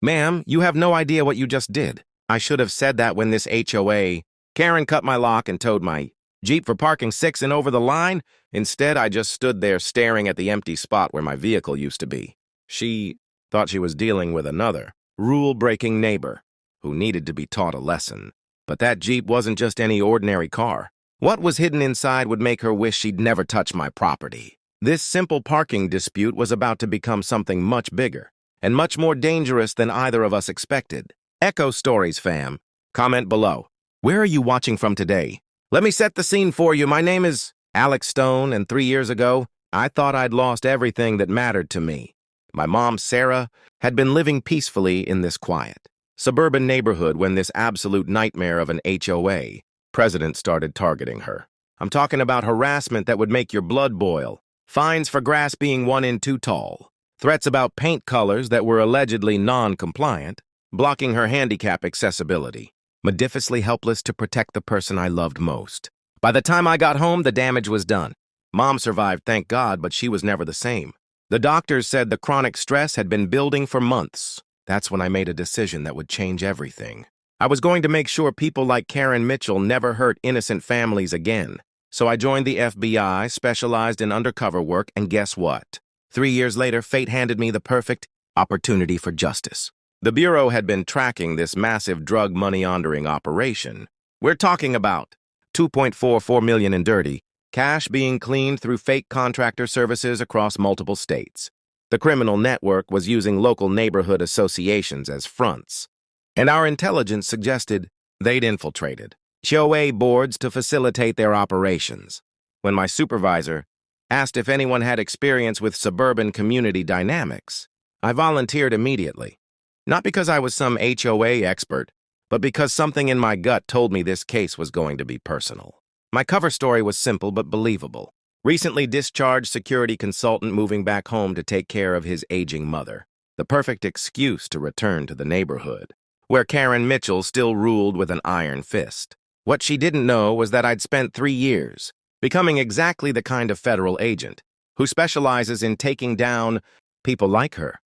Ma'am, you have no idea what you just did. I should have said that when this HOA. Karen cut my lock and towed my Jeep for parking 6 and over the line. Instead, I just stood there staring at the empty spot where my vehicle used to be. She thought she was dealing with another rule-breaking neighbor who needed to be taught a lesson. But that Jeep wasn't just any ordinary car. What was hidden inside would make her wish she'd never touch my property. This simple parking dispute was about to become something much bigger and much more dangerous than either of us expected. Echo stories, fam. Comment below. Where are you watching from today? Let me set the scene for you. My name is Alex Stone, and 3 years ago, I thought I'd lost everything that mattered to me. My mom, Sarah, had been living peacefully in this quiet, suburban neighborhood when this absolute nightmare of an HOA president started targeting her. I'm talking about harassment that would make your blood boil, fines for grass being 1 inch too tall, threats about paint colors that were allegedly non-compliant, blocking her handicap accessibility, modifiously helpless to protect the person I loved most. By the time I got home, the damage was done. Mom survived, thank God, but she was never the same. The doctors said the chronic stress had been building for months. That's when I made a decision that would change everything. I was going to make sure people like Karen Mitchell never hurt innocent families again. So I joined the FBI, specialized in undercover work, and guess what? 3 years later, fate handed me the perfect opportunity for justice. The Bureau had been tracking this massive drug money laundering operation. We're talking about $2.44 million in dirty cash being cleaned through fake contractor services across multiple states. The criminal network was using local neighborhood associations as fronts, and our intelligence suggested they'd infiltrated HOA boards to facilitate their operations. When my supervisor asked if anyone had experience with suburban community dynamics, I volunteered immediately. Not because I was some HOA expert, but because something in my gut told me this case was going to be personal. My cover story was simple but believable. Recently discharged security consultant moving back home to take care of his aging mother. The perfect excuse to return to the neighborhood, where Karen Mitchell still ruled with an iron fist. What she didn't know was that I'd spent 3 years becoming exactly the kind of federal agent who specializes in taking down people like her.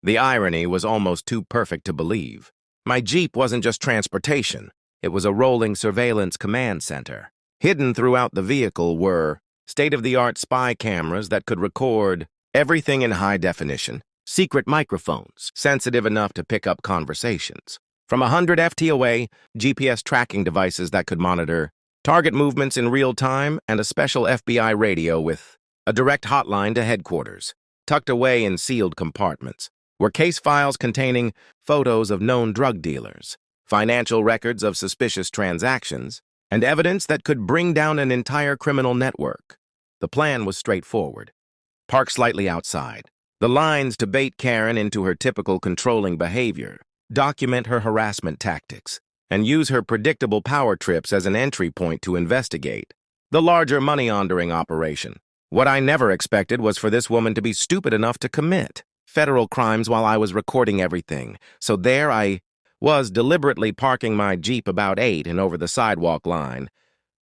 The irony was almost too perfect to believe. My Jeep wasn't just transportation. It was a rolling surveillance command center. Hidden throughout the vehicle were state-of-the-art spy cameras that could record everything in high definition, secret microphones sensitive enough to pick up conversations, from 100 FTOA GPS tracking devices that could monitor target movements in real time, and a special FBI radio with a direct hotline to headquarters. Tucked away in sealed compartments were case files containing photos of known drug dealers, financial records of suspicious transactions, and evidence that could bring down an entire criminal network. The plan was straightforward. Park slightly outside. The lines to bait Karen into her typical controlling behavior, document her harassment tactics, and use her predictable power trips as an entry point to investigate the larger money laundering operation. What I never expected was for this woman to be stupid enough to commit federal crimes while I was recording everything. So there I was, deliberately parking my Jeep about 8 and over the sidewalk line,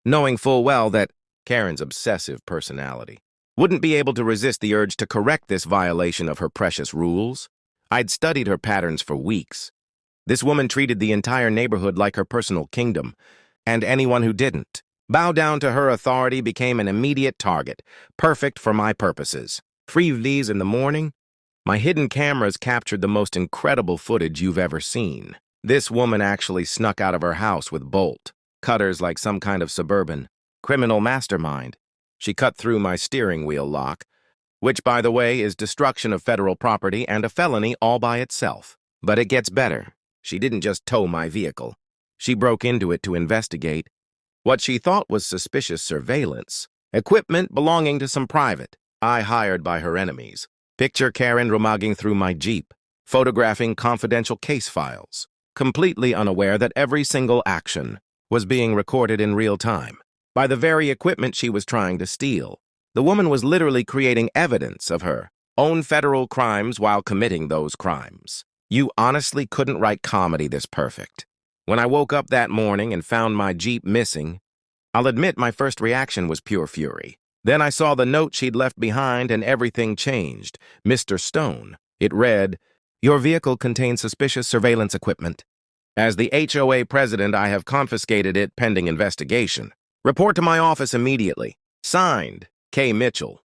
knowing full well that Karen's obsessive personality wouldn't be able to resist the urge to correct this violation of her precious rules. I'd studied her patterns for weeks. This woman treated the entire neighborhood like her personal kingdom, and anyone who didn't bow down to her authority became an immediate target, perfect for my purposes. 3 V's in the morning, my hidden cameras captured the most incredible footage you've ever seen. This woman actually snuck out of her house with bolt cutters like some kind of suburban criminal mastermind. She cut through my steering wheel lock, which, by the way, is destruction of federal property and a felony all by itself. But it gets better. She didn't just tow my vehicle. She broke into it to investigate what she thought was suspicious surveillance, equipment belonging to some private eye hired by her enemies. Picture Karen rummaging through my Jeep, photographing confidential case files, completely unaware that every single action was being recorded in real time by the very equipment she was trying to steal. The woman was literally creating evidence of her own federal crimes while committing those crimes. You honestly couldn't write comedy this perfect. When I woke up that morning and found my Jeep missing, I'll admit my first reaction was pure fury. Then I saw the note she'd left behind and everything changed. Mr. Stone. It read, Your vehicle contains suspicious surveillance equipment. As the HOA president, I have confiscated it pending investigation. Report to my office immediately. Signed, K. Mitchell.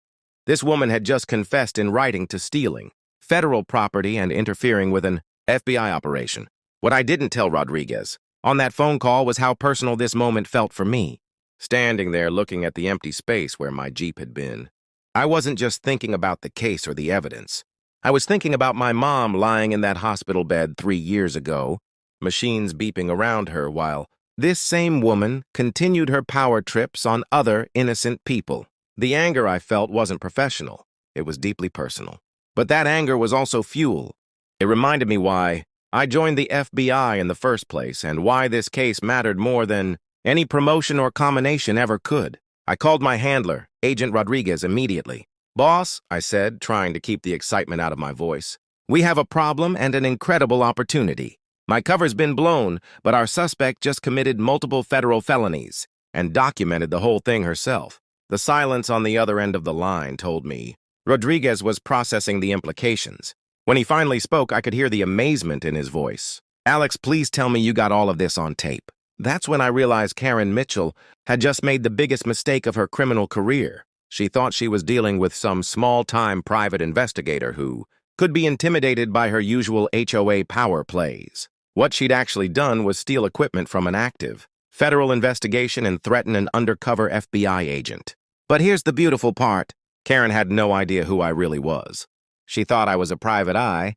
This woman had just confessed in writing to stealing federal property and interfering with an FBI operation. What I didn't tell Rodriguez on that phone call was how personal this moment felt for me, standing there looking at the empty space where my Jeep had been. I wasn't just thinking about the case or the evidence. I was thinking about my mom lying in that hospital bed 3 years ago, machines beeping around her while this same woman continued her power trips on other innocent people. The anger I felt wasn't professional. It was deeply personal. But that anger was also fuel. It reminded me why I joined the FBI in the first place and why this case mattered more than any promotion or combination ever could. I called my handler, Agent Rodriguez, immediately. "Boss," I said, trying to keep the excitement out of my voice, "we have a problem and an incredible opportunity. My cover's been blown, but our suspect just committed multiple federal felonies and documented the whole thing herself." The silence on the other end of the line told me Rodriguez was processing the implications. When he finally spoke, I could hear the amazement in his voice. "Alex, please tell me you got all of this on tape." That's when I realized Karen Mitchell had just made the biggest mistake of her criminal career. She thought she was dealing with some small-time private investigator who could be intimidated by her usual HOA power plays. What she'd actually done was steal equipment from an active federal investigation and threaten an undercover FBI agent. But here's the beautiful part. Karen had no idea who I really was. She thought I was a private eye,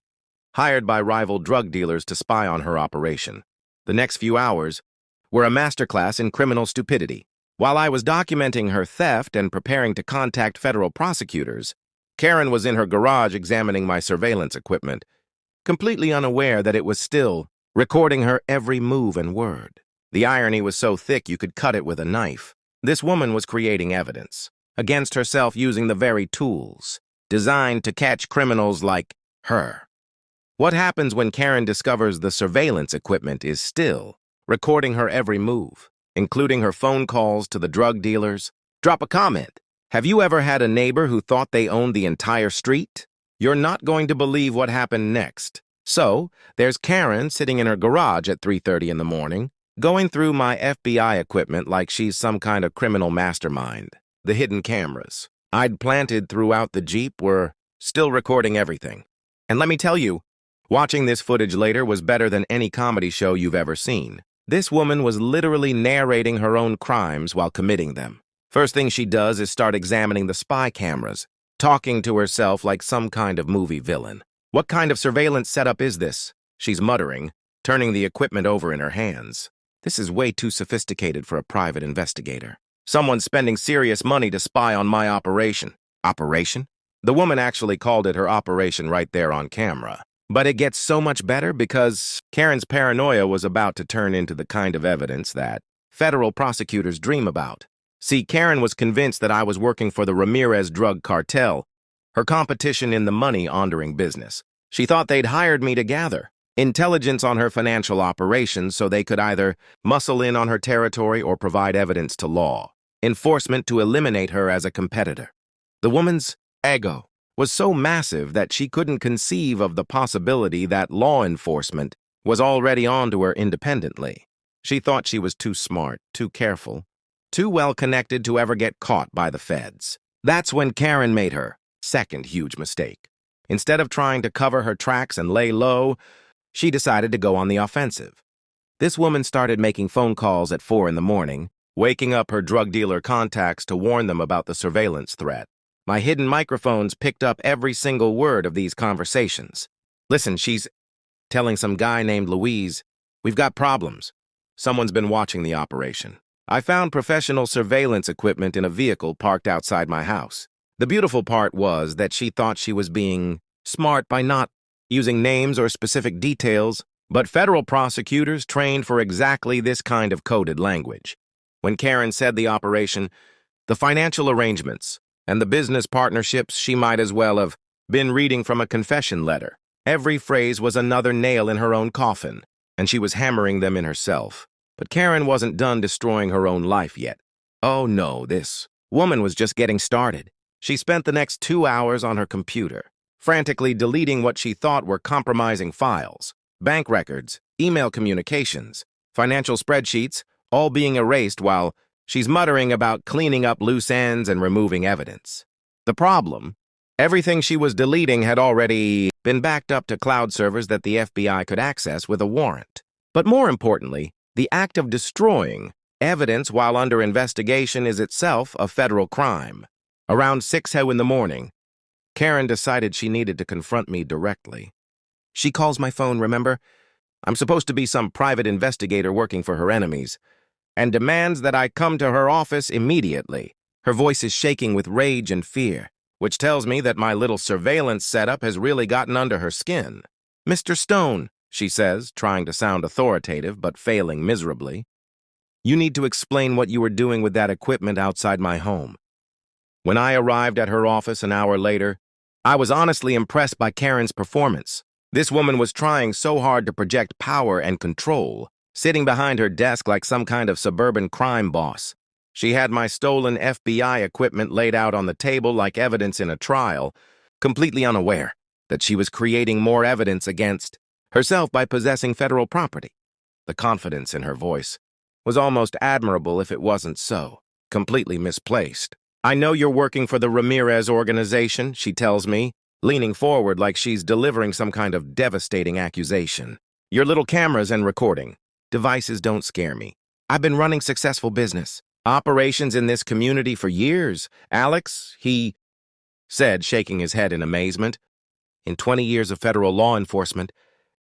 hired by rival drug dealers to spy on her operation. The next few hours were a masterclass in criminal stupidity. While I was documenting her theft and preparing to contact federal prosecutors, Karen was in her garage examining my surveillance equipment, completely unaware that it was still recording her every move and word. The irony was so thick you could cut it with a knife. This woman was creating evidence against herself using the very tools designed to catch criminals like her. What happens when Karen discovers the surveillance equipment is still recording her every move, including her phone calls to the drug dealers? Drop a comment. Have you ever had a neighbor who thought they owned the entire street? You're not going to believe what happened next. So, there's Karen sitting in her garage at 3:30 in the morning, going through my FBI equipment like she's some kind of criminal mastermind. The hidden cameras I'd planted throughout the Jeep were still recording everything. And let me tell you, watching this footage later was better than any comedy show you've ever seen. This woman was literally narrating her own crimes while committing them. First thing she does is start examining the spy cameras, talking to herself like some kind of movie villain. "What kind of surveillance setup is this?" she's muttering, turning the equipment over in her hands. "This is way too sophisticated for a private investigator. Someone's spending serious money to spy on my operation." Operation? The woman actually called it her operation right there on camera. But it gets so much better because Karen's paranoia was about to turn into the kind of evidence that federal prosecutors dream about. See, Karen was convinced that I was working for the Ramirez drug cartel, her competition in the money laundering business. She thought they'd hired me to gather intelligence on her financial operations so they could either muscle in on her territory or provide evidence to law enforcement to eliminate her as a competitor. The woman's ego was so massive that she couldn't conceive of the possibility that law enforcement was already onto her independently. She thought she was too smart, too careful, too well connected to ever get caught by the feds. That's when Karen made her second huge mistake. Instead of trying to cover her tracks and lay low, she decided to go on the offensive. This woman started making phone calls at 4 in the morning, waking up her drug dealer contacts to warn them about the surveillance threat. My hidden microphones picked up every single word of these conversations. "Listen, she's telling some guy named Louise, we've got problems. Someone's been watching the operation. I found professional surveillance equipment in a vehicle parked outside my house." The beautiful part was that she thought she was being smart by not using names or specific details, but federal prosecutors trained for exactly this kind of coded language. When Karen said the operation, the financial arrangements, and the business partnerships, she might as well have been reading from a confession letter. Every phrase was another nail in her own coffin, and she was hammering them in herself. But Karen wasn't done destroying her own life yet. Oh no, this woman was just getting started. She spent the next 2 hours on her computer, frantically deleting what she thought were compromising files, bank records, email communications, financial spreadsheets, all being erased while she's muttering about cleaning up loose ends and removing evidence. The problem? Everything she was deleting had already been backed up to cloud servers that the FBI could access with a warrant. But more importantly, the act of destroying evidence while under investigation is itself a federal crime. Around 6 in the morning, Karen decided she needed to confront me directly. She calls my phone, remember? I'm supposed to be some private investigator working for her enemies, and demands that I come to her office immediately. Her voice is shaking with rage and fear, which tells me that my little surveillance setup has really gotten under her skin. "Mr. Stone," she says, trying to sound authoritative but failing miserably, "you need to explain what you were doing with that equipment outside my home." When I arrived at her office an hour later, I was honestly impressed by Karen's performance. This woman was trying so hard to project power and control, sitting behind her desk like some kind of suburban crime boss. She had my stolen FBI equipment laid out on the table like evidence in a trial, completely unaware that she was creating more evidence against herself by possessing federal property. The confidence in her voice was almost admirable if it wasn't so, completely misplaced. "I know you're working for the Ramirez organization," she tells me, leaning forward like she's delivering some kind of devastating accusation. "Your little cameras and recording devices don't scare me. I've been running successful business operations in this community for years. Alex, he said, shaking his head in amazement. In 20 years of federal law enforcement,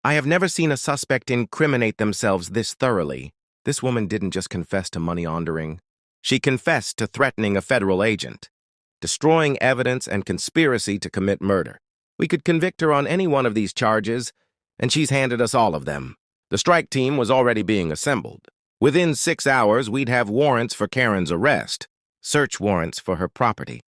I have never seen a suspect incriminate themselves this thoroughly. This woman didn't just confess to money laundering. She confessed to threatening a federal agent, destroying evidence, and conspiracy to commit murder. We could convict her on any one of these charges, and she's handed us all of them. The strike team was already being assembled. Within 6 hours, we'd have warrants for Karen's arrest, search warrants for her property,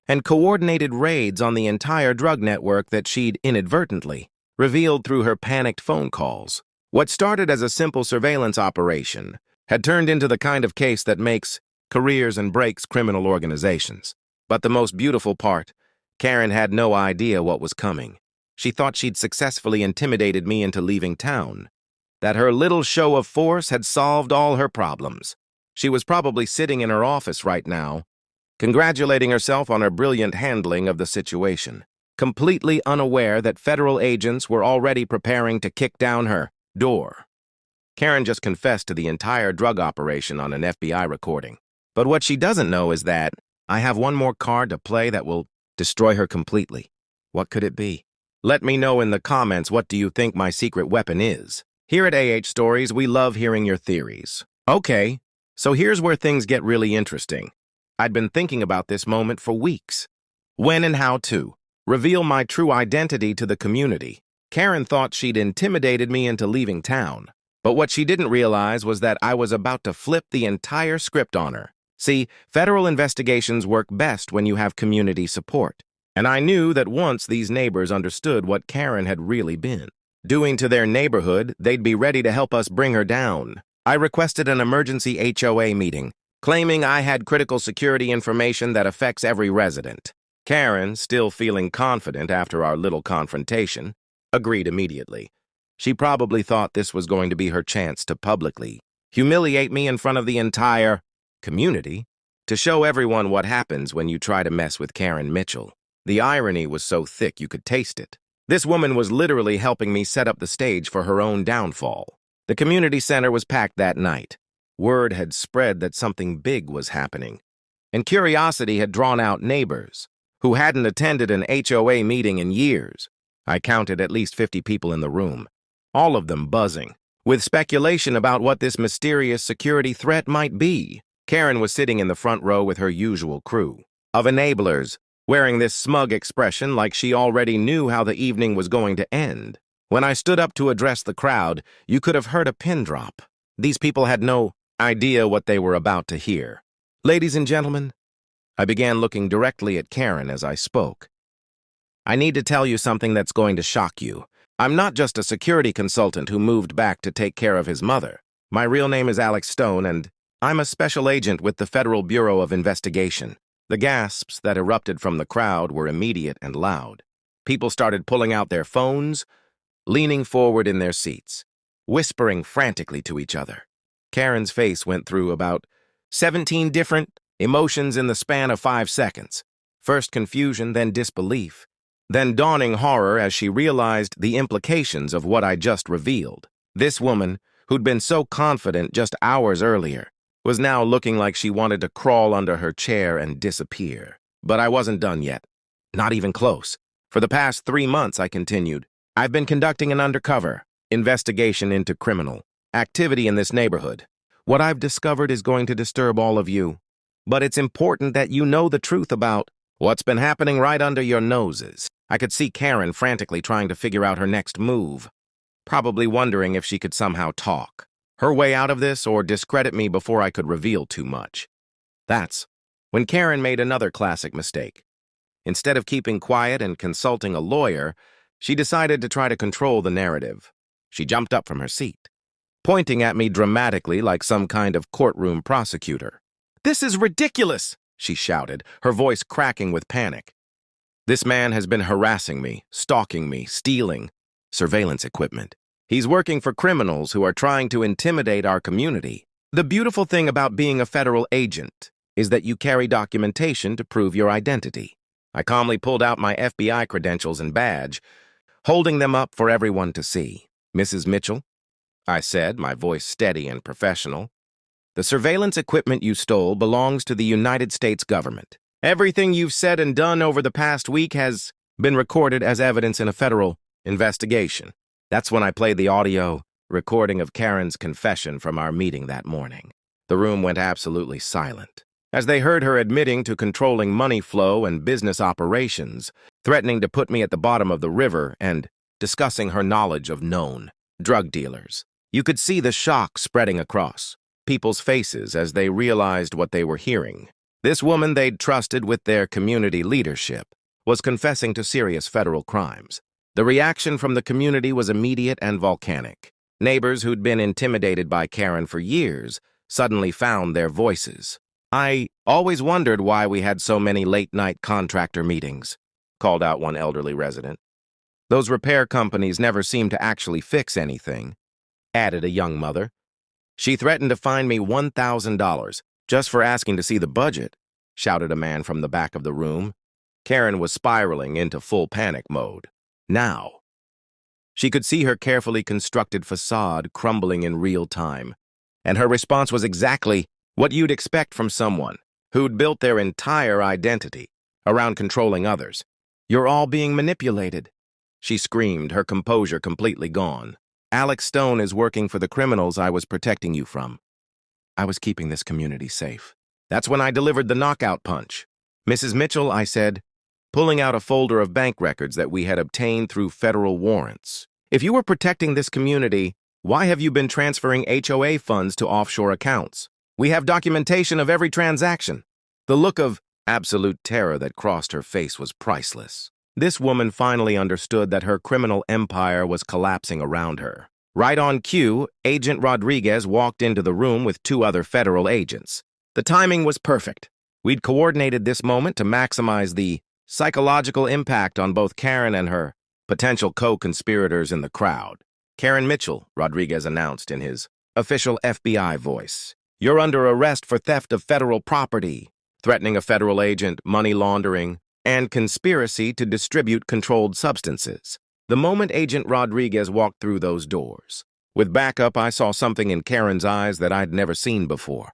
and coordinated raids on the entire drug network that she'd inadvertently revealed through her panicked phone calls. What started as a simple surveillance operation had turned into the kind of case that makes careers and breaks criminal organizations. But the most beautiful part, Karen had no idea what was coming. She thought she'd successfully intimidated me into leaving town, that her little show of force had solved all her problems. She was probably sitting in her office right now, congratulating herself on her brilliant handling of the situation, completely unaware that federal agents were already preparing to kick down her door. Karen just confessed to the entire drug operation on an FBI recording. But what she doesn't know is that I have one more card to play that will destroy her completely. What could it be? Let me know in the comments, what do you think my secret weapon is? Here at AH Stories, we love hearing your theories. Okay, so here's where things get really interesting. I'd been thinking about this moment for weeks. When and how to reveal my true identity to the community. Karen thought she'd intimidated me into leaving town, but what she didn't realize was that I was about to flip the entire script on her. See, federal investigations work best when you have community support, and I knew that once these neighbors understood what Karen had really been doing to their neighborhood, they'd be ready to help us bring her down. I requested an emergency HOA meeting, claiming I had critical security information that affects every resident. Karen, still feeling confident after our little confrontation, agreed immediately. She probably thought this was going to be her chance to publicly humiliate me in front of the entire community, to show everyone what happens when you try to mess with Karen Mitchell. The irony was so thick you could taste it. This woman was literally helping me set up the stage for her own downfall. The community center was packed that night. Word had spread that something big was happening, and curiosity had drawn out neighbors who hadn't attended an HOA meeting in years. I counted at least 50 people in the room, all of them buzzing, with speculation about what this mysterious security threat might be. Karen was sitting in the front row with her usual crew of enablers, wearing this smug expression like she already knew how the evening was going to end. When I stood up to address the crowd, you could have heard a pin drop. These people had no idea what they were about to hear. "Ladies and gentlemen," I began, looking directly at Karen as I spoke, "I need to tell you something that's going to shock you. I'm not just a security consultant who moved back to take care of his mother. My real name is Alex Stone, and I'm a special agent with the Federal Bureau of Investigation." The gasps that erupted from the crowd were immediate and loud. People started pulling out their phones, leaning forward in their seats, whispering frantically to each other. Karen's face went through about 17 different emotions in the span of 5 seconds. First confusion, then disbelief, then dawning horror as she realized the implications of what I just revealed. This woman, who'd been so confident just hours earlier, was now looking like she wanted to crawl under her chair and disappear. But I wasn't done yet. Not even close. For the past 3 months, I continued, I've been conducting an undercover investigation into criminal activity in this neighborhood. What I've discovered is going to disturb all of you, but it's important that you know the truth about what's been happening right under your noses. I could see Karen frantically trying to figure out her next move, probably wondering if she could somehow talk her way out of this or discredit me before I could reveal too much. That's when Karen made another classic mistake. Instead of keeping quiet and consulting a lawyer, she decided to try to control the narrative. She jumped up from her seat, pointing at me dramatically like some kind of courtroom prosecutor. "This is ridiculous!" she shouted, her voice cracking with panic. "This man has been harassing me, stalking me, stealing surveillance equipment. He's working for criminals who are trying to intimidate our community. The beautiful thing about being a federal agent is that you carry documentation to prove your identity." I calmly pulled out my FBI credentials and badge, holding them up for everyone to see. "Mrs. Mitchell," I said, my voice steady and professional, "the surveillance equipment you stole belongs to the United States government. Everything you've said and done over the past week has been recorded as evidence in a federal investigation." That's when I played the audio recording of Karen's confession from our meeting that morning. The room went absolutely silent as they heard her admitting to controlling money flow and business operations, threatening to put me at the bottom of the river, and discussing her knowledge of known drug dealers. You could see the shock spreading across people's faces as they realized what they were hearing. This woman they'd trusted with their community leadership was confessing to serious federal crimes. The reaction from the community was immediate and volcanic. Neighbors who'd been intimidated by Karen for years suddenly found their voices. "I always wondered why we had so many late-night contractor meetings," called out one elderly resident. "Those repair companies never seem to actually fix anything," added a young mother. "She threatened to fine me $1,000 just for asking to see the budget," shouted a man from the back of the room. Karen was spiraling into full panic mode. Now, she could see her carefully constructed facade crumbling in real time, and her response was exactly what you'd expect from someone who'd built their entire identity around controlling others. "You're all being manipulated," she screamed, her composure completely gone. "Alex Stone is working for the criminals I was protecting you from. I was keeping this community safe." That's when I delivered the knockout punch. "Mrs. Mitchell," I said, pulling out a folder of bank records that we had obtained through federal warrants, "if you were protecting this community, why have you been transferring HOA funds to offshore accounts? We have documentation of every transaction." The look of absolute terror that crossed her face was priceless. This woman finally understood that her criminal empire was collapsing around her. Right on cue, Agent Rodriguez walked into the room with 2 other federal agents. The timing was perfect. We'd coordinated this moment to maximize the psychological impact on both Karen and her potential co-conspirators in the crowd. "Karen Mitchell," Rodriguez announced in his official FBI voice, "you're under arrest for theft of federal property, threatening a federal agent, money laundering, and conspiracy to distribute controlled substances." The moment Agent Rodriguez walked through those doors, with backup, I saw something in Karen's eyes that I'd never seen before.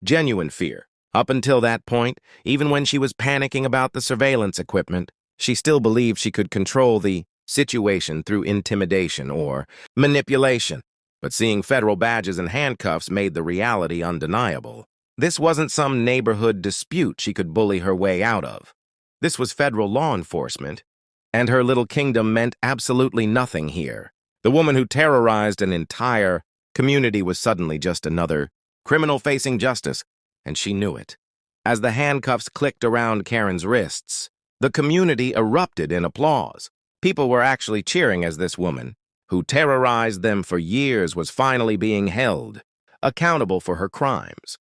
Genuine fear. Up until that point, even when she was panicking about the surveillance equipment, she still believed she could control the situation through intimidation or manipulation. But seeing federal badges and handcuffs made the reality undeniable. This wasn't some neighborhood dispute she could bully her way out of. This was federal law enforcement, and her little kingdom meant absolutely nothing here. The woman who terrorized an entire community was suddenly just another criminal facing justice, and she knew it. As the handcuffs clicked around Karen's wrists, the community erupted in applause. People were actually cheering as this woman, who terrorized them for years, was finally being held accountable for her crimes.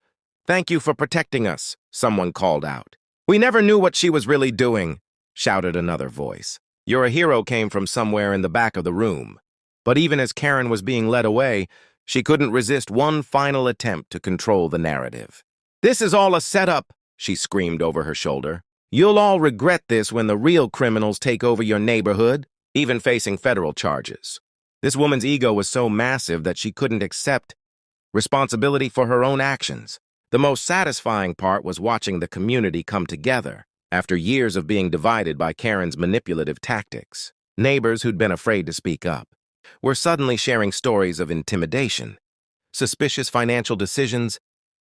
"Thank you for protecting us," someone called out. "We never knew what she was really doing," shouted another voice. "Your hero came from somewhere in the back of the room." But even as Karen was being led away, she couldn't resist one final attempt to control the narrative. "This is all a setup," she screamed over her shoulder. "You'll all regret this when the real criminals take over your neighborhood," even facing federal charges. This woman's ego was so massive that she couldn't accept responsibility for her own actions. The most satisfying part was watching the community come together after years of being divided by Karen's manipulative tactics. Neighbors who'd been afraid to speak up were suddenly sharing stories of intimidation, suspicious financial decisions,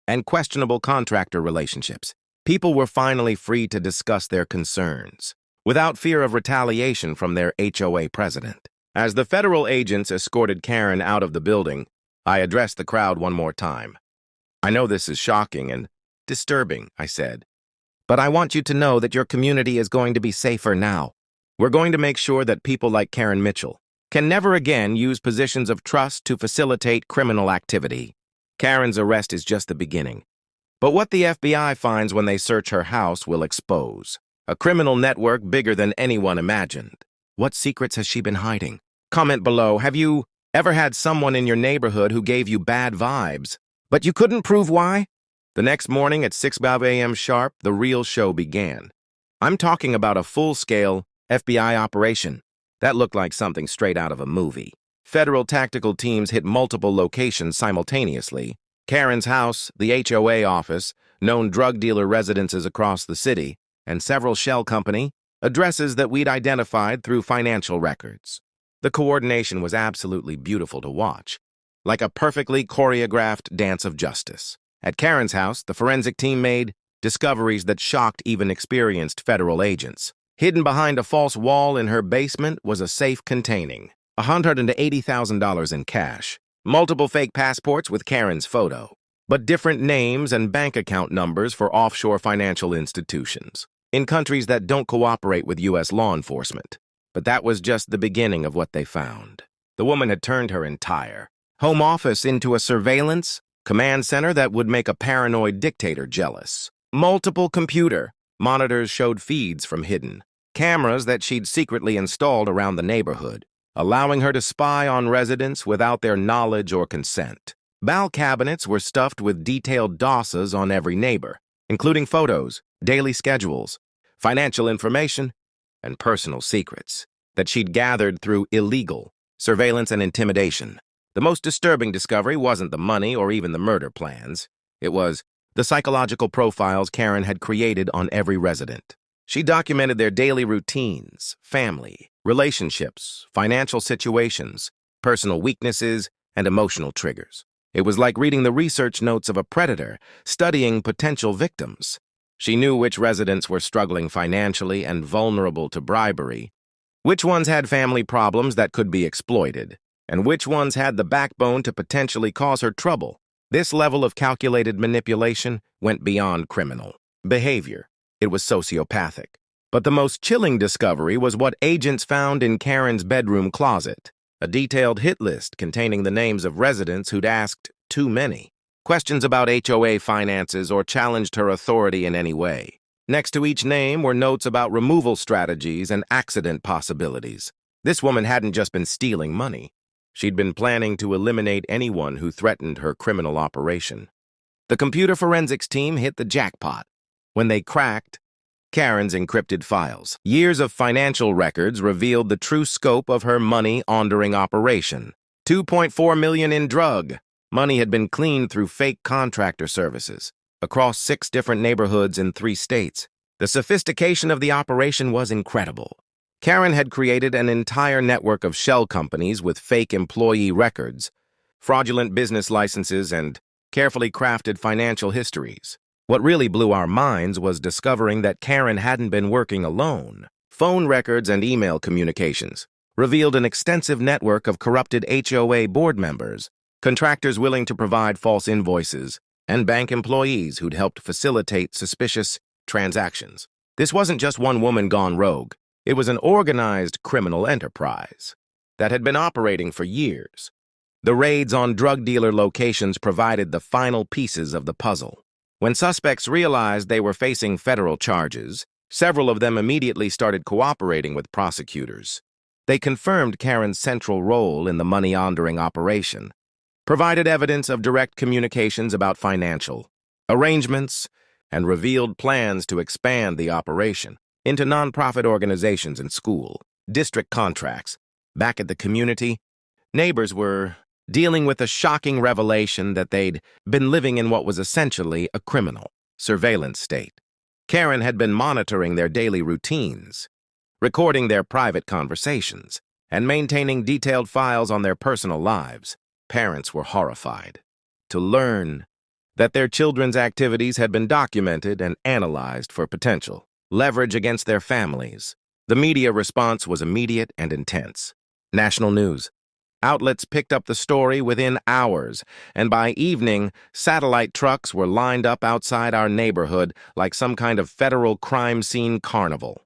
and questionable contractor relationships. People were finally free to discuss their concerns without fear of retaliation from their HOA president. As the federal agents escorted Karen out of the building, I addressed the crowd one more time. "I know this is shocking and disturbing," I said, "but I want you to know that your community is going to be safer now. We're going to make sure that people like Karen Mitchell can never again use positions of trust to facilitate criminal activity." Karen's arrest is just the beginning. But what the FBI finds when they search her house will expose a criminal network bigger than anyone imagined. What secrets has she been hiding? Comment below, have you ever had someone in your neighborhood who gave you bad vibes, but you couldn't prove why? The next morning at 6:05 a.m. sharp, the real show began. I'm talking about a full-scale FBI operation that looked like something straight out of a movie. Federal tactical teams hit multiple locations simultaneously: Karen's house, the HOA office, known drug dealer residences across the city, and several shell company addresses that we'd identified through financial records. The coordination was absolutely beautiful to watch, like a perfectly choreographed dance of justice. At Karen's house, the forensic team made discoveries that shocked even experienced federal agents. Hidden behind a false wall in her basement was a safe containing $180,000 in cash, multiple fake passports with Karen's photo, but different names and bank account numbers for offshore financial institutions in countries that don't cooperate with U.S. law enforcement. But that was just the beginning of what they found. The woman had turned her entire home office into a surveillance command center that would make a paranoid dictator jealous. Multiple computer monitors showed feeds from hidden cameras that she'd secretly installed around the neighborhood, allowing her to spy on residents without their knowledge or consent. Bal cabinets were stuffed with detailed dosas on every neighbor, including photos, daily schedules, financial information, and personal secrets that she'd gathered through illegal surveillance and intimidation. The most disturbing discovery wasn't the money or even the murder plans. It was the psychological profiles Karen had created on every resident. She documented their daily routines, family, relationships, financial situations, personal weaknesses, and emotional triggers. It was like reading the research notes of a predator, studying potential victims. She knew which residents were struggling financially and vulnerable to bribery, which ones had family problems that could be exploited, and which ones had the backbone to potentially cause her trouble. This level of calculated manipulation went beyond criminal behavior. It was sociopathic. But the most chilling discovery was what agents found in Karen's bedroom closet: a detailed hit list containing the names of residents who'd asked too many questions about HOA finances or challenged her authority in any way. Next to each name were notes about removal strategies and accident possibilities. This woman hadn't just been stealing money. She'd been planning to eliminate anyone who threatened her criminal operation. The computer forensics team hit the jackpot when they cracked Karen's encrypted files. Years of financial records revealed the true scope of her money laundering operation. $2.4 million in drug money had been cleaned through fake contractor services across 6 different neighborhoods in 3 states. The sophistication of the operation was incredible. Karen had created an entire network of shell companies with fake employee records, fraudulent business licenses, and carefully crafted financial histories. What really blew our minds was discovering that Karen hadn't been working alone. Phone records and email communications revealed an extensive network of corrupted HOA board members, contractors willing to provide false invoices, and bank employees who'd helped facilitate suspicious transactions. This wasn't just one woman gone rogue. It was an organized criminal enterprise that had been operating for years. The raids on drug dealer locations provided the final pieces of the puzzle. When suspects realized they were facing federal charges, several of them immediately started cooperating with prosecutors. They confirmed Karen's central role in the money laundering operation, provided evidence of direct communications about financial arrangements, and revealed plans to expand the operation into nonprofit organizations and school district contracts. Back at the community, neighbors were dealing with a shocking revelation that they'd been living in what was essentially a criminal surveillance state. Karen had been monitoring their daily routines, recording their private conversations, and maintaining detailed files on their personal lives. Parents were horrified to learn that their children's activities had been documented and analyzed for potential leverage against their families. The media response was immediate and intense. National news outlets picked up the story within hours, and by evening, satellite trucks were lined up outside our neighborhood like some kind of federal crime scene carnival.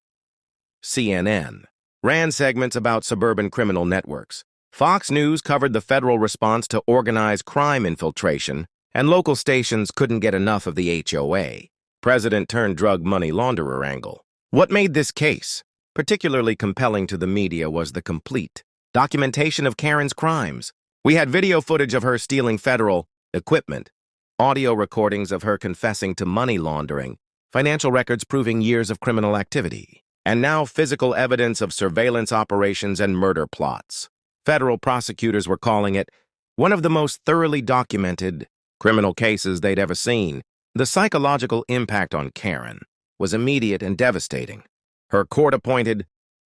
CNN ran segments about suburban criminal networks. Fox News covered the federal response to organized crime infiltration, and local stations couldn't get enough of the HOA, president-turned-drug money launderer angle. What made this case particularly compelling to the media was the complete documentation of Karen's crimes. We had video footage of her stealing federal equipment, audio recordings of her confessing to money laundering, financial records proving years of criminal activity, and now physical evidence of surveillance operations and murder plots. Federal prosecutors were calling it one of the most thoroughly documented criminal cases they'd ever seen. The psychological impact on Karen was immediate and devastating. Her court-appointed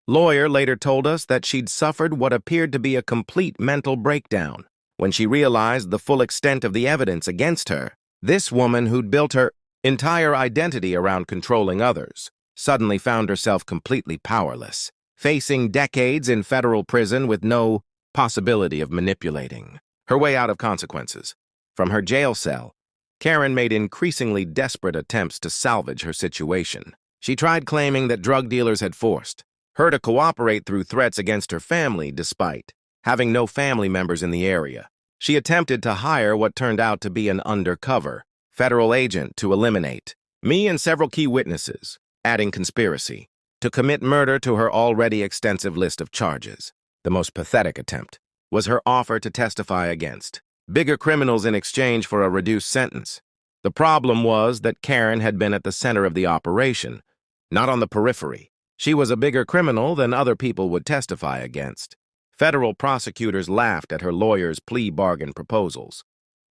lawyer later told us that she'd suffered what appeared to be a complete mental breakdown when she realized the full extent of the evidence against her. This woman who'd built her entire identity around controlling others suddenly found herself completely powerless, facing decades in federal prison with no possibility of manipulating her way out of consequences. From her jail cell, Karen made increasingly desperate attempts to salvage her situation. She tried claiming that drug dealers had forced her to cooperate through threats against her family despite having no family members in the area. She attempted to hire what turned out to be an undercover federal agent to eliminate me and several key witnesses, adding conspiracy to commit murder to her already extensive list of charges. The most pathetic attempt was her offer to testify against bigger criminals in exchange for a reduced sentence. The problem was that Karen had been at the center of the operation, not on the periphery. She was a bigger criminal than other people would testify against. Federal prosecutors laughed at her lawyer's plea bargain proposals,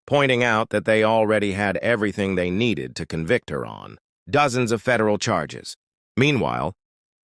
pointing out that they already had everything they needed to convict her on dozens of federal charges. Meanwhile,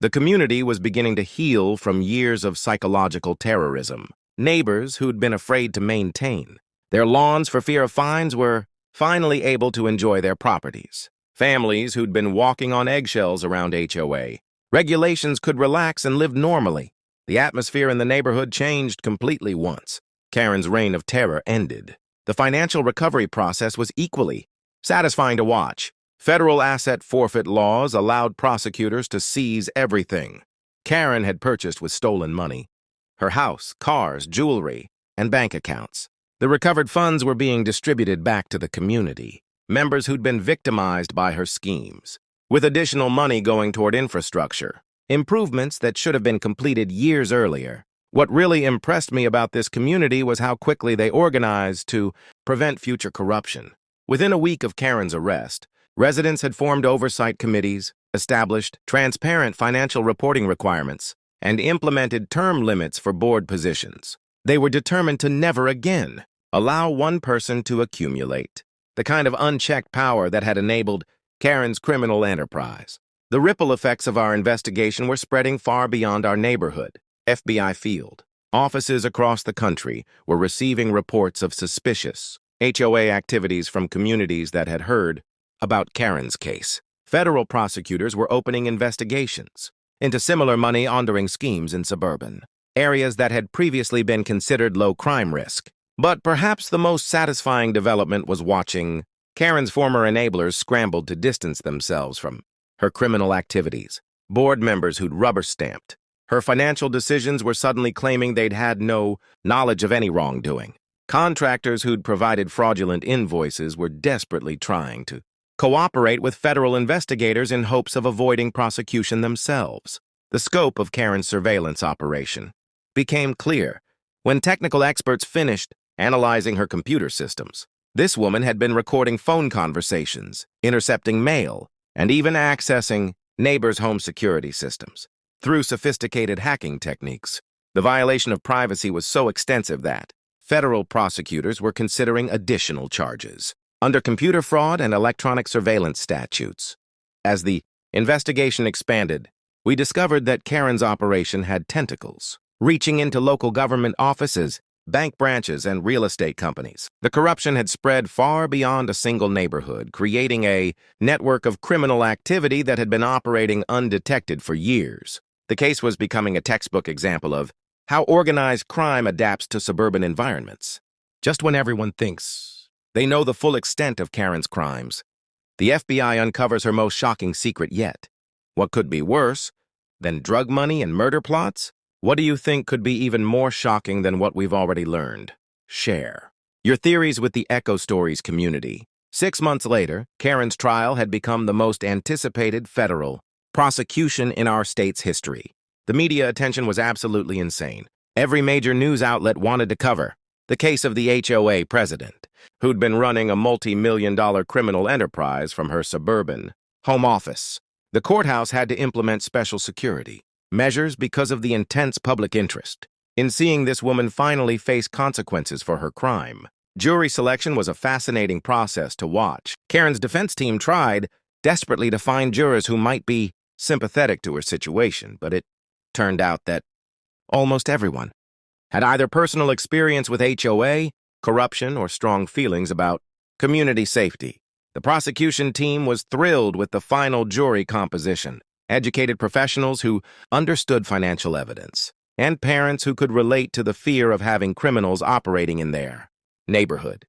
the community was beginning to heal from years of psychological terrorism. Neighbors who'd been afraid to maintain their lawns for fear of fines were finally able to enjoy their properties. Families who'd been walking on eggshells around HOA regulations could relax and live normally. The atmosphere in the neighborhood changed completely once Karen's reign of terror ended. The financial recovery process was equally satisfying to watch. Federal asset forfeit laws allowed prosecutors to seize everything Karen had purchased with stolen money: her house, cars, jewelry, and bank accounts. The recovered funds were being distributed back to the community, members who'd been victimized by her schemes, with additional money going toward infrastructure, improvements that should have been completed years earlier. What really impressed me about this community was how quickly they organized to prevent future corruption. Within a week of Karen's arrest, residents had formed oversight committees, established transparent financial reporting requirements, and implemented term limits for board positions. They were determined to never again allow one person to accumulate the kind of unchecked power that had enabled Karen's criminal enterprise. The ripple effects of our investigation were spreading far beyond our neighborhood. FBI field offices across the country were receiving reports of suspicious HOA activities from communities that had heard about Karen's case. Federal prosecutors were opening investigations into similar money laundering schemes in suburban areas that had previously been considered low crime risk. But perhaps the most satisfying development was watching Karen's former enablers scrambled to distance themselves from her criminal activities. Board members who'd rubber-stamped her financial decisions were suddenly claiming they'd had no knowledge of any wrongdoing. Contractors who'd provided fraudulent invoices were desperately trying to cooperate with federal investigators in hopes of avoiding prosecution themselves. The scope of Karen's surveillance operation became clear when technical experts finished analyzing her computer systems. This woman had been recording phone conversations, intercepting mail, and even accessing neighbors' home security systems through sophisticated hacking techniques. The violation of privacy was so extensive that federal prosecutors were considering additional charges under computer fraud and electronic surveillance statutes. As the investigation expanded, we discovered that Karen's operation had tentacles, reaching into local government offices, bank branches, and real estate companies. The corruption had spread far beyond a single neighborhood, creating a network of criminal activity that had been operating undetected for years. The case was becoming a textbook example of how organized crime adapts to suburban environments. Just when everyone thinks they know the full extent of Karen's crimes, the FBI uncovers her most shocking secret yet. What could be worse than drug money and murder plots? What do you think could be even more shocking than what we've already learned? Share your theories with the Echo Stories community. 6 months later, Karen's trial had become the most anticipated federal prosecution in our state's history. The media attention was absolutely insane. Every major news outlet wanted to cover the case of the HOA president, who'd been running a multi-million-dollar criminal enterprise from her suburban home office. The courthouse had to implement special security measures because of the intense public interest in seeing this woman finally face consequences for her crime. Jury selection was a fascinating process to watch. Karen's defense team tried desperately to find jurors who might be sympathetic to her situation, but it turned out that almost everyone had either personal experience with HOA, corruption, or strong feelings about community safety. The prosecution team was thrilled with the final jury composition: educated professionals who understood financial evidence, and parents who could relate to the fear of having criminals operating in their neighborhood.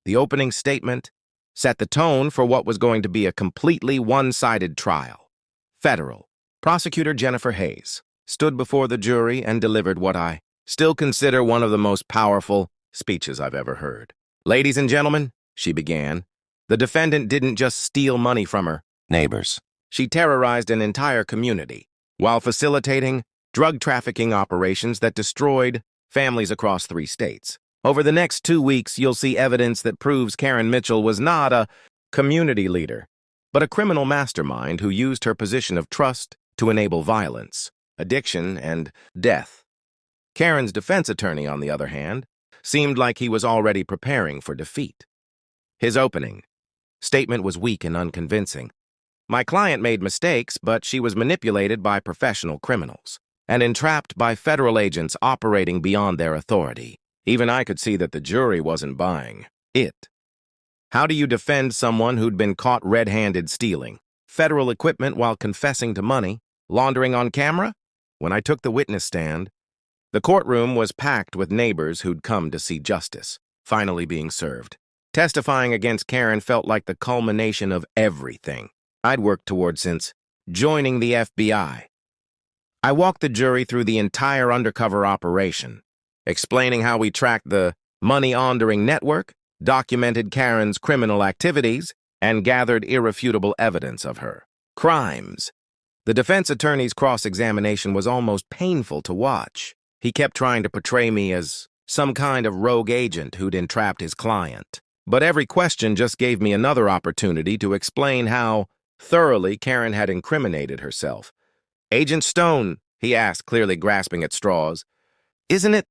The opening statement set the tone for what was going to be a completely one-sided trial. Federal prosecutor Jennifer Hayes stood before the jury and delivered what I still consider one of the most powerful speeches I've ever heard. "Ladies and gentlemen," she began, "the defendant didn't just steal money from her neighbors. She terrorized an entire community while facilitating drug trafficking operations that destroyed families across 3 states. Over the next 2 weeks, you'll see evidence that proves Karen Mitchell was not a community leader, but a criminal mastermind who used her position of trust to enable violence, addiction, and death." Karen's defense attorney, on the other hand, seemed like he was already preparing for defeat. His opening statement was weak and unconvincing. "My client made mistakes, but she was manipulated by professional criminals and entrapped by federal agents operating beyond their authority." Even I could see that the jury wasn't buying it. How do you defend someone who'd been caught red-handed stealing federal equipment while confessing to money laundering on camera? When I took the witness stand, the courtroom was packed with neighbors who'd come to see justice finally being served. Testifying against Karen felt like the culmination of everything I'd worked toward since joining the FBI. I walked the jury through the entire undercover operation, explaining how we tracked the money laundering network, documented Karen's criminal activities, and gathered irrefutable evidence of her crimes. The defense attorney's cross-examination was almost painful to watch. He kept trying to portray me as some kind of rogue agent who'd entrapped his client. But every question just gave me another opportunity to explain how thoroughly Karen had incriminated herself. "Agent Stone," he asked, clearly grasping at straws, "isn't it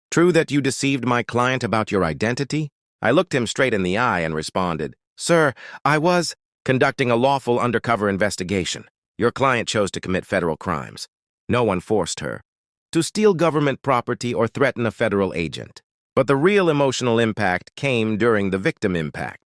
true that you deceived my client about your identity?" I looked him straight in the eye and responded, "Sir, I was conducting a lawful undercover investigation. Your client chose to commit federal crimes. No one forced her to steal government property or threaten a federal agent. But the real emotional impact came during the victim impact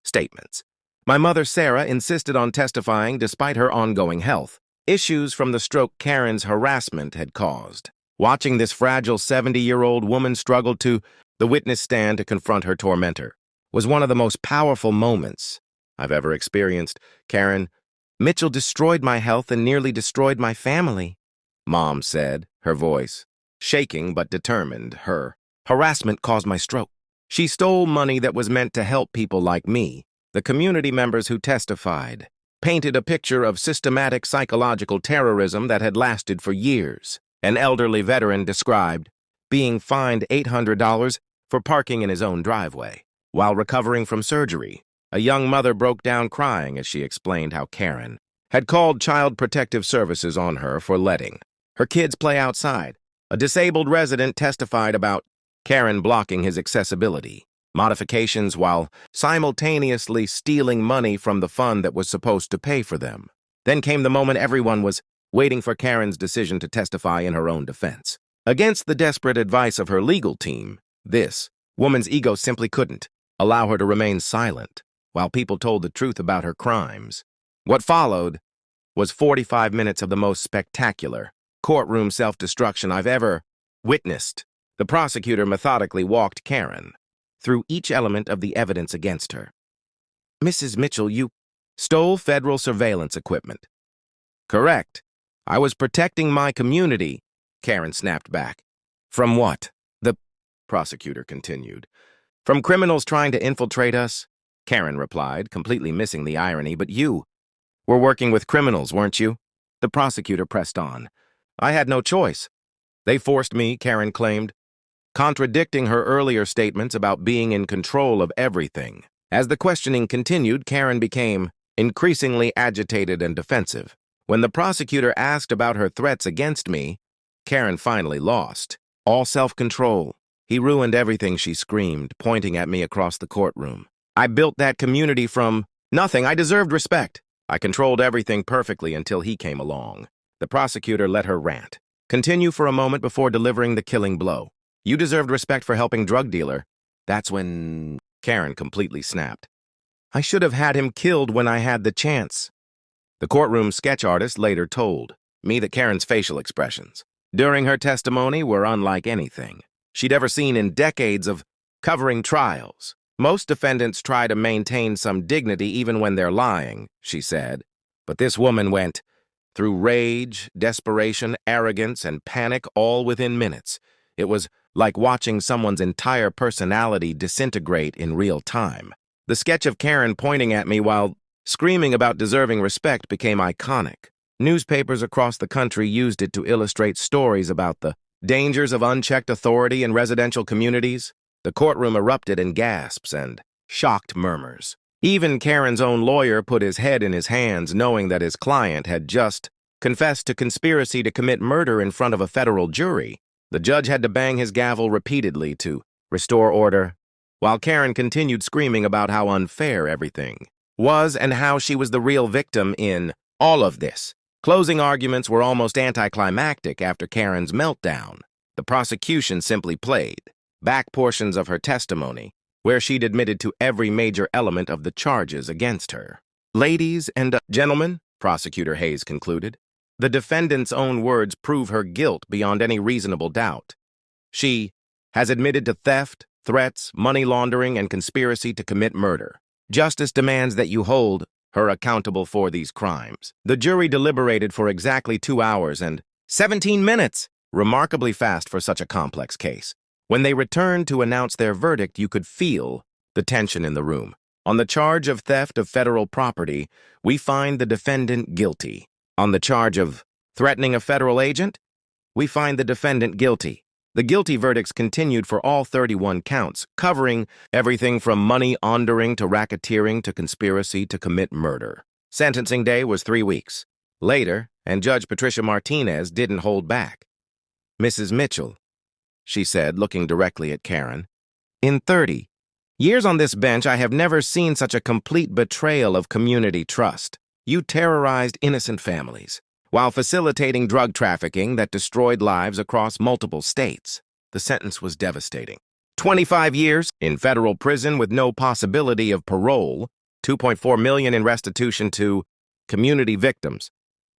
statements. My mother, Sarah, insisted on testifying despite her ongoing health issues from the stroke Karen's harassment had caused. Watching this fragile 70-year-old woman struggle to the witness stand to confront her tormentor was one of the most powerful moments I've ever experienced. "Karen Mitchell destroyed my health and nearly destroyed my family," Mom said, her voice shaking but determined. "Her harassment caused my stroke. She stole money that was meant to help people like me The community members who testified painted a picture of systematic psychological terrorism that had lasted for years. An elderly veteran described being fined $800 for parking in his own driveway. While recovering from surgery, a young mother broke down crying as she explained how Karen had called Child Protective Services on her for letting her kids play outside. A disabled resident testified about Karen blocking his accessibility modifications while simultaneously stealing money from the fund that was supposed to pay for them. Then came the moment everyone was waiting for Karen's decision to testify in her own defense. Against the desperate advice of her legal team, this woman's ego simply couldn't allow her to remain silent while people told the truth about her crimes. What followed was 45 minutes of the most spectacular courtroom self-destruction I've ever witnessed. The prosecutor methodically walked Karen through each element of the evidence against her. "Mrs. Mitchell, you stole federal surveillance equipment." "Correct. I was protecting my community," Karen snapped back. "From what?" the prosecutor continued. "From criminals trying to infiltrate us," Karen replied, completely missing the irony. "But you were working with criminals, weren't you?" The prosecutor pressed on. "I had no choice. They forced me," Karen claimed, contradicting her earlier statements about being in control of everything. As the questioning continued, Karen became increasingly agitated and defensive. When the prosecutor asked about her threats against me, Karen finally lost all self-control. "He ruined everything," she screamed, pointing at me across the courtroom. "I built that community from nothing. I deserved respect. I controlled everything perfectly until he came along." The prosecutor let her rant continue for a moment before delivering the killing blow. "You deserved respect for helping drug dealer." That's when Karen completely snapped. "I should have had him killed when I had the chance." The courtroom sketch artist later told me that Karen's facial expressions during her testimony were unlike anything she'd ever seen in decades of covering trials. "Most defendants try to maintain some dignity even when they're lying," she said. "But this woman went through rage, desperation, arrogance, and panic all within minutes. It was like watching someone's entire personality disintegrate in real time." The sketch of Karen pointing at me while screaming about deserving respect became iconic. Newspapers across the country used it to illustrate stories about the dangers of unchecked authority in residential communities. The courtroom erupted in gasps and shocked murmurs. Even Karen's own lawyer put his head in his hands, knowing that his client had just confessed to conspiracy to commit murder in front of a federal jury. The judge had to bang his gavel repeatedly to restore order, while Karen continued screaming about how unfair everything was and how she was the real victim in all of this. Closing arguments were almost anticlimactic after Karen's meltdown. The prosecution simply played back portions of her testimony, where she'd admitted to every major element of the charges against her. "Ladies and gentlemen," Prosecutor Hayes concluded, "the defendant's own words prove her guilt beyond any reasonable doubt. She has admitted to theft, threats, money laundering, and conspiracy to commit murder. Justice demands that you hold her accountable for these crimes." The jury deliberated for exactly 2 hours and 17 minutes, remarkably fast for such a complex case. When they returned to announce their verdict, you could feel the tension in the room. "On the charge of theft of federal property, we find the defendant guilty. On the charge of threatening a federal agent, we find the defendant guilty." The guilty verdicts continued for all 31 counts, covering everything from money laundering to racketeering to conspiracy to commit murder. Sentencing day was 3 weeks later, and Judge Patricia Martinez didn't hold back. "Mrs. Mitchell," she said, looking directly at Karen, "in 30 years on this bench, I have never seen such a complete betrayal of community trust. You terrorized innocent families while facilitating drug trafficking that destroyed lives across multiple states." The sentence was devastating. 25 years in federal prison with no possibility of parole, $2.4 million in restitution to community victims,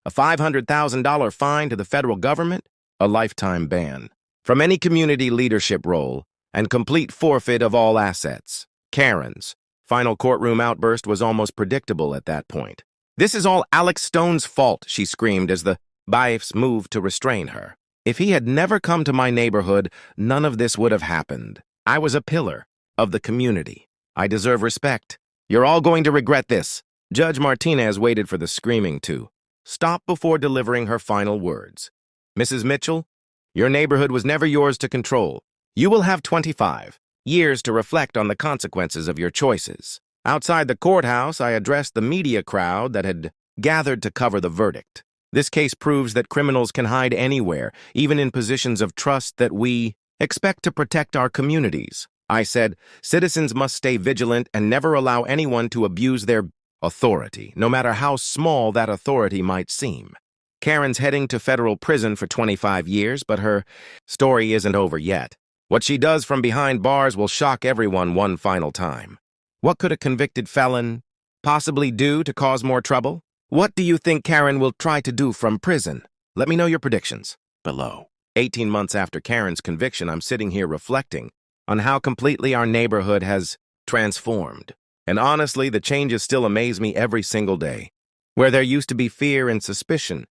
a $500,000 fine to the federal government, a lifetime ban from any community leadership role, and complete forfeit of all assets. Karen's final courtroom outburst was almost predictable at that point. "This is all Alex Stone's fault," she screamed as the bailiffs moved to restrain her. "If he had never come to my neighborhood, none of this would have happened. I was a pillar of the community. I deserve respect. You're all going to regret this. Judge Martinez waited for the screaming to stop before delivering her final words. Mrs. Mitchell, your neighborhood was never yours to control. You will have 25 years to reflect on the consequences of your choices. Outside the courthouse, I addressed the media crowd that had gathered to cover the verdict. This case proves that criminals can hide anywhere, even in positions of trust that we expect to protect our communities. I said, citizens must stay vigilant and never allow anyone to abuse their authority, no matter how small that authority might seem. Karen's heading to federal prison for 25 years, but her story isn't over yet. What she does from behind bars will shock everyone one final time. What could a convicted felon possibly do to cause more trouble? What do you think Karen will try to do from prison? Let me know your predictions below. 18 months after Karen's conviction, I'm sitting here reflecting on how completely our neighborhood has transformed. And honestly, the changes still amaze me every single day. Where there used to be fear and suspicion,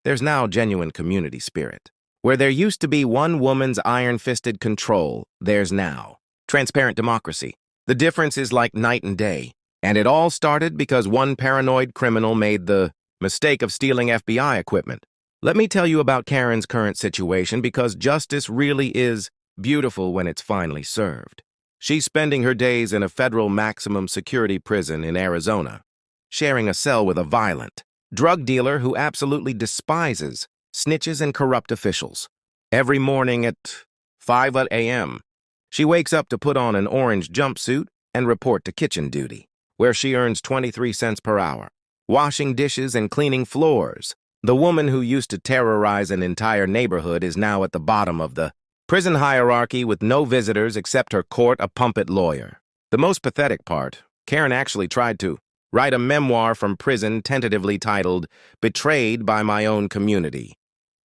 there's now genuine community spirit. Where there used to be one woman's iron-fisted control, there's now transparent democracy. The difference is like night and day. And it all started because one paranoid criminal made the mistake of stealing FBI equipment. Let me tell you about Karen's current situation because justice really is beautiful when it's finally served. She's spending her days in a federal maximum security prison in Arizona, sharing a cell with a violent drug dealer who absolutely despises snitches and corrupt officials. Every morning at 5 a.m., she wakes up to put on an orange jumpsuit and report to kitchen duty, where she earns 23 cents per hour, washing dishes and cleaning floors. The woman who used to terrorize an entire neighborhood is now at the bottom of the prison hierarchy with no visitors except her court-appointed lawyer. The most pathetic part, Karen actually tried to write a memoir from prison tentatively titled Betrayed by My Own Community.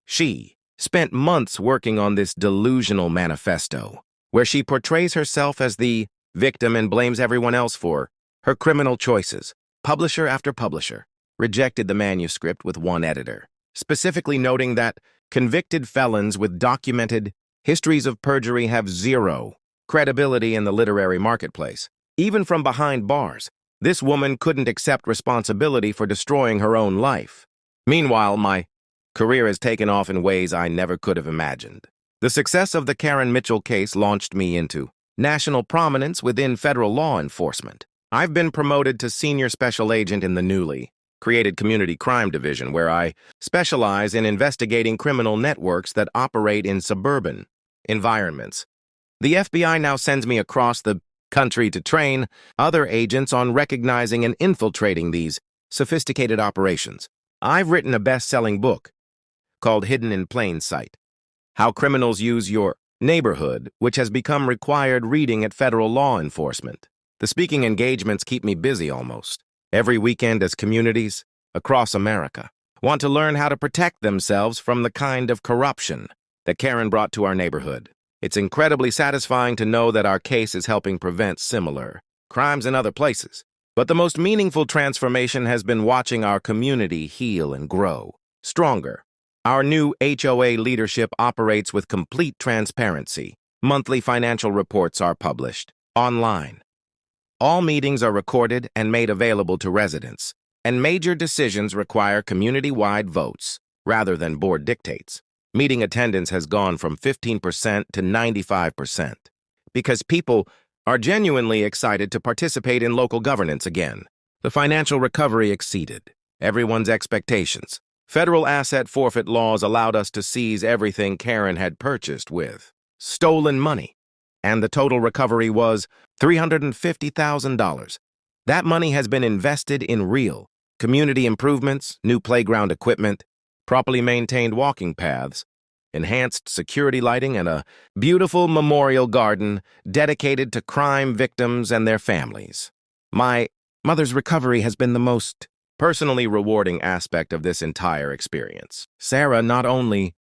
She spent months working on this delusional manifesto, where she portrays herself as the victim and blames everyone else for her criminal choices. Publisher after publisher rejected the manuscript with one editor, specifically noting that convicted felons with documented histories of perjury have zero credibility in the literary marketplace. Even from behind bars, this woman couldn't accept responsibility for destroying her own life. Meanwhile, my career has taken off in ways I never could have imagined. The success of the Karen Mitchell case launched me into national prominence within federal law enforcement. I've been promoted to senior special agent in the newly created Community Crime Division, where I specialize in investigating criminal networks that operate in suburban environments. The FBI now sends me across the country to train other agents on recognizing and infiltrating these sophisticated operations. I've written a best-selling book called Hidden in Plain Sight: How Criminals Use Your Neighborhood, which has become required reading at federal law enforcement. The speaking engagements keep me busy almost every weekend as communities across America want to learn how to protect themselves from the kind of corruption that Karen brought to our neighborhood. It's incredibly satisfying to know that our case is helping prevent similar crimes in other places. But the most meaningful transformation has been watching our community heal and grow stronger. Our new HOA leadership operates with complete transparency. Monthly financial reports are published online. All meetings are recorded and made available to residents, and major decisions require community-wide votes rather than board dictates. Meeting attendance has gone from 15% to 95% because people are genuinely excited to participate in local governance again. The financial recovery exceeded everyone's expectations. Federal asset forfeit laws allowed us to seize everything Karen had purchased with stolen money, and the total recovery was $350,000. That money has been invested in real community improvements, new playground equipment, properly maintained walking paths, enhanced security lighting, and a beautiful memorial garden dedicated to crime victims and their families. My mother's recovery has been the most personally rewarding aspect of this entire experience. Sarah not only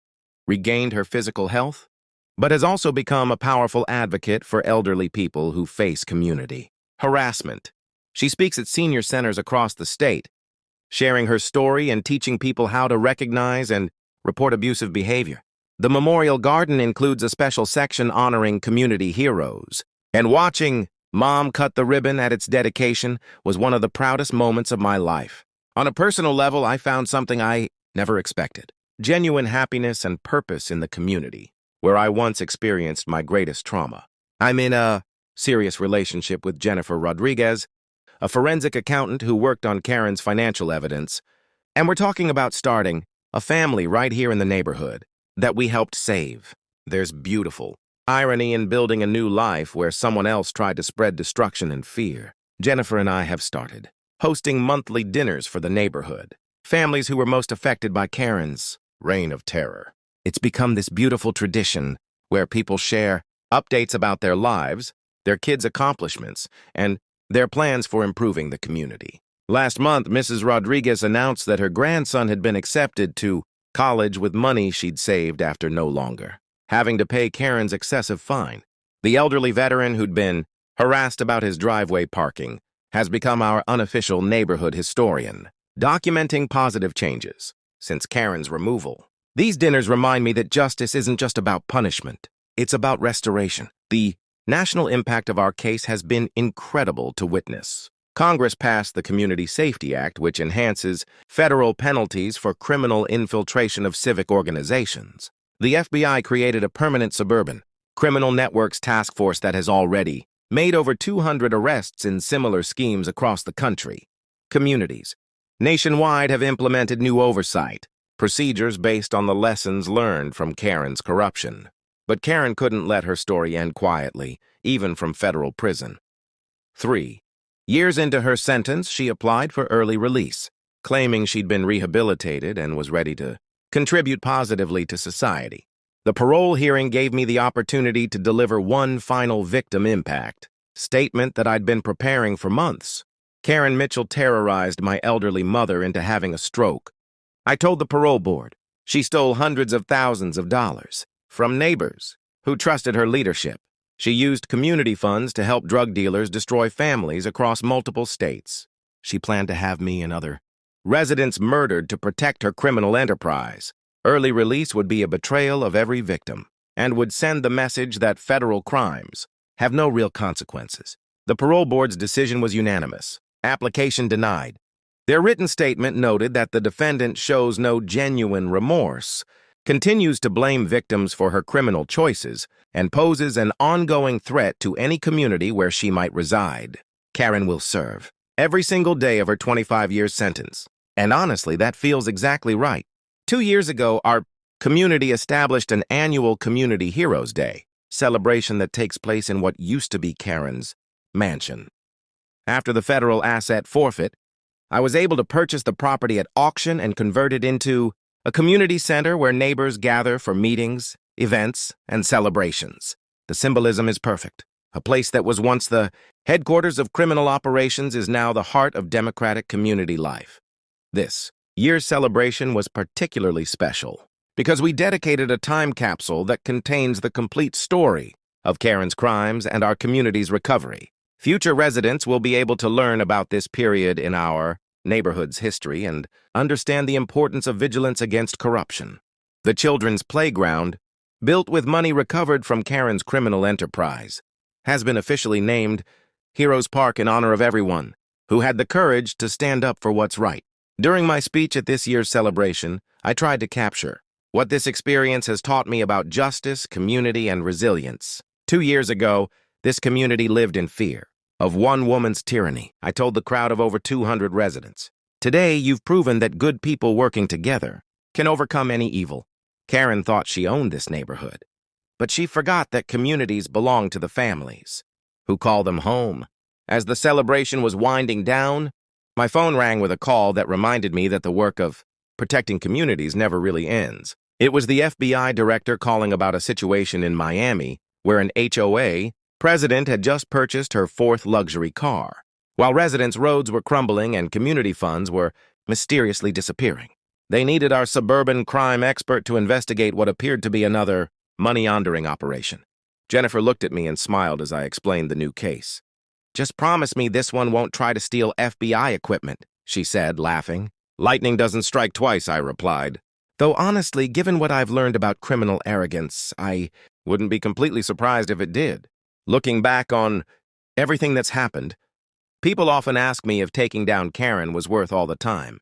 regained her physical health, but has also become a powerful advocate for elderly people who face community harassment. She speaks at senior centers across the state, sharing her story and teaching people how to recognize and report abusive behavior. The memorial garden includes a special section honoring community heroes, and watching Mom cut the ribbon at its dedication was one of the proudest moments of my life. On a personal level, I found something I never expected. Genuine happiness and purpose in the community, where I once experienced my greatest trauma. I'm in a serious relationship with Jennifer Rodriguez, a forensic accountant who worked on Karen's financial evidence, and we're talking about starting a family right here in the neighborhood that we helped save. There's beautiful irony in building a new life where someone else tried to spread destruction and fear. Jennifer and I have started hosting monthly dinners for the neighborhood, families who were most affected by Karen's reign of terror. It's become this beautiful tradition where people share updates about their lives, their kids' accomplishments, and their plans for improving the community. Last month, Mrs. Rodriguez announced that her grandson had been accepted to college with money she'd saved after no longer having to pay Karen's excessive fine. The elderly veteran who'd been harassed about his driveway parking has become our unofficial neighborhood historian, documenting positive changes since Karen's removal. These dinners remind me that justice isn't just about punishment, it's about restoration. The national impact of our case has been incredible to witness. Congress passed the Community Safety Act, which enhances federal penalties for criminal infiltration of civic organizations. The FBI created a permanent suburban criminal networks task force that has already made over 200 arrests in similar schemes across the country. Communities nationwide have implemented new oversight procedures based on the lessons learned from Karen's corruption. But Karen couldn't let her story end quietly, even from federal prison. 3 years into her sentence, she applied for early release, claiming she'd been rehabilitated and was ready to contribute positively to society. The parole hearing gave me the opportunity to deliver one final victim impact statement that I'd been preparing for months. Karen Mitchell terrorized my elderly mother into having a stroke. I told the parole board she stole hundreds of thousands of dollars from neighbors who trusted her leadership. She used community funds to help drug dealers destroy families across multiple states. She planned to have me and other residents murdered to protect her criminal enterprise. Early release would be a betrayal of every victim and would send the message that federal crimes have no real consequences. The parole board's decision was unanimous. Application denied. Their written statement noted that the defendant shows no genuine remorse, continues to blame victims for her criminal choices, and poses an ongoing threat to any community where she might reside. Karen will serve every single day of her 25-year sentence. And honestly, that feels exactly right. 2 years ago, our community established an annual Community Heroes Day celebration that takes place in what used to be Karen's mansion. After the federal asset forfeit, I was able to purchase the property at auction and convert it into a community center where neighbors gather for meetings, events, and celebrations. The symbolism is perfect. A place that was once the headquarters of criminal operations is now the heart of democratic community life. This year's celebration was particularly special because we dedicated a time capsule that contains the complete story of Karen's crimes and our community's recovery. Future residents will be able to learn about this period in our neighborhood's history and understand the importance of vigilance against corruption. The children's playground, built with money recovered from Karen's criminal enterprise, has been officially named Heroes Park in honor of everyone who had the courage to stand up for what's right. During my speech at this year's celebration, I tried to capture what this experience has taught me about justice, community, and resilience. 2 years ago, this community lived in fear of one woman's tyranny. I told the crowd of over 200 residents. Today, you've proven that good people working together can overcome any evil. Karen thought she owned this neighborhood, but she forgot that communities belong to the families who call them home. As the celebration was winding down, my phone rang with a call that reminded me that the work of protecting communities never really ends. It was the FBI director calling about a situation in Miami where an HOA president had just purchased her 4th luxury car, while residents' roads were crumbling and community funds were mysteriously disappearing. They needed our suburban crime expert to investigate what appeared to be another money laundering operation. Jennifer looked at me and smiled as I explained the new case. "Just promise me this one won't try to steal FBI equipment," she said, laughing. "Lightning doesn't strike twice," I replied. Though honestly, given what I've learned about criminal arrogance, I wouldn't be completely surprised if it did. Looking back on everything that's happened. People often ask me if taking down Karen was worth all the time,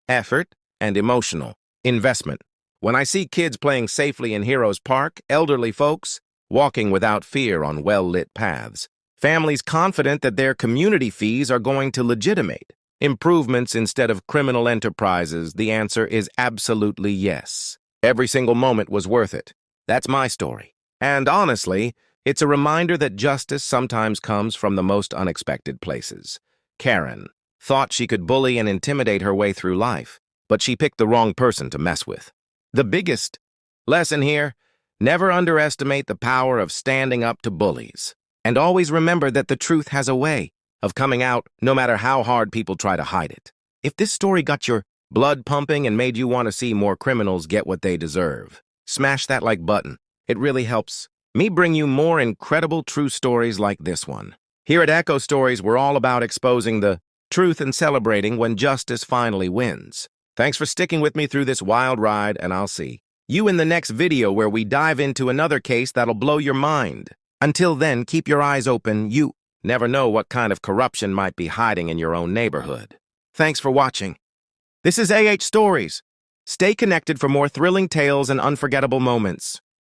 effort, and emotional investment. When I see kids playing safely in Heroes Park, elderly folks walking without fear on well-lit paths, families confident that their community fees are going to legitimate improvements instead of criminal enterprises, the answer is absolutely yes. Every single moment was worth it. That's my story. And honestly, it's a reminder that justice sometimes comes from the most unexpected places. Karen thought she could bully and intimidate her way through life, but she picked the wrong person to mess with. The biggest lesson here: never underestimate the power of standing up to bullies. And always remember that the truth has a way of coming out no matter how hard people try to hide it. If this story got your blood pumping and made you want to see more criminals get what they deserve, smash that like button. It really helps me bring you more incredible true stories like this one. Here at Echo Stories, we're all about exposing the truth and celebrating when justice finally wins. Thanks for sticking with me through this wild ride, and I'll see you in the next video where we dive into another case that'll blow your mind. Until then, keep your eyes open. You never know what kind of corruption might be hiding in your own neighborhood. Thanks for watching. This is AH Stories. Stay connected for more thrilling tales and unforgettable moments.